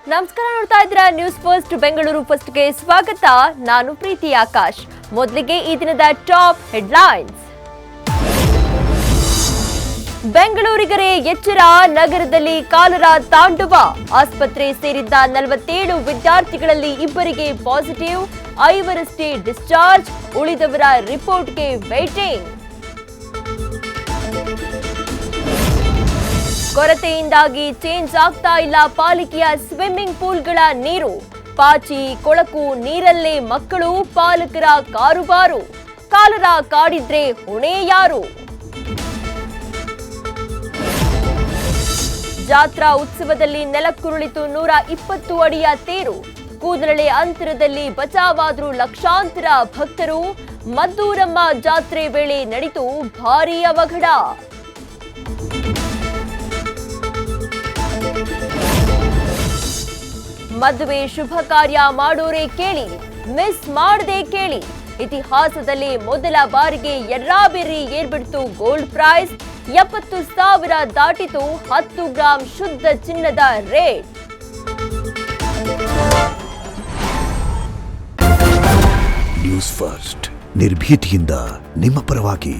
ನಮಸ್ಕಾರ, ನೋಡ್ತಾ ಇದ್ದೀರಾ ನ್ಯೂಸ್ ಫಸ್ಟ್ ಬೆಂಗಳೂರು ಫಸ್ಟ್ಗೆ ಸ್ವಾಗತ. ನಾನು ಪ್ರೀತಿ ಆಕಾಶ್. ಮೊದಲಿಗೆ ಈ ದಿನದ ಟಾಪ್ ಹೆಡ್ಲೈನ್ಸ್. ಬೆಂಗಳೂರಿಗರೇ ಎಚ್ಚರ, ನಗರದಲ್ಲಿ ಕಾಲರಾ ತಾಂಡವ. ಆಸ್ಪತ್ರೆ ಸೇರಿದ್ದ 47 ವಿದ್ಯಾರ್ಥಿಗಳಲ್ಲಿ ಇಬ್ಬರಿಗೆ ಪಾಸಿಟಿವ್, 5ರಷ್ಟೇ ಡಿಸ್ಚಾರ್ಜ್, ಉಳಿದವರ ರಿಪೋರ್ಟ್ಗೆ ವೇಟಿಂಗ್. ಕೊರತೆಯಿಂದಾಗಿ ಚೇಂಜ್ ಆಗ್ತಾ ಇಲ್ಲ ಪಾಲಿಕೆಯ ಸ್ವಿಮ್ಮಿಂಗ್ ಪೂಲ್ಗಳ ನೀರು. ಪಾಚಿ ಕೊಳಕು ನೀರಲ್ಲೇ ಮಕ್ಕಳು, ಪಾಲಕರ ಕಾರುಬಾರು. ಕಾಲರಾ ಕಾಡಿದ್ರೆ ಹೊಣೆ ಯಾರು? ಜಾತ್ರಾ ಉತ್ಸವದಲ್ಲಿ ನೆಲಕ್ಕುರುಳಿತು 120 ಅಡಿಯ ತೇರು. ಕೂದಲೆಳೆ ಅಂತರದಲ್ಲಿ ಬಚಾವಾದ್ರು ಲಕ್ಷಾಂತರ ಭಕ್ತರು. ಮದ್ದೂರಮ್ಮ ಜಾತ್ರೆ ವೇಳೆ ನಡೆಯಿತು ಭಾರೀ ಅವಘಡ. ಮದುವೆ ಶುಭ ಕಾರ್ಯ ಮಾಡೋರೇ ಕೇಳಿ, ಮಿಸ್ ಮಾಡದೆ ಕೇಳಿ. ಇತಿಹಾಸದಲ್ಲಿ ಮೊದಲ ಬಾರಿಗೆ ಯರ್ರಾಬೆರ್ರಿ ಏರ್ಬಿಡ್ತು ಗೋಲ್ಡ್ ಪ್ರೈಸ್. 70,000 ದಾಟಿತು 10 ಗ್ರಾಂ ಶುದ್ಧ ಚಿನ್ನದ ರೇಟ್. ನ್ಯೂಸ್ ಫಸ್ಟ್, ನಿರ್ಭೀತಿಯಿಂದ ನಿಮ್ಮ ಪರವಾಗಿ.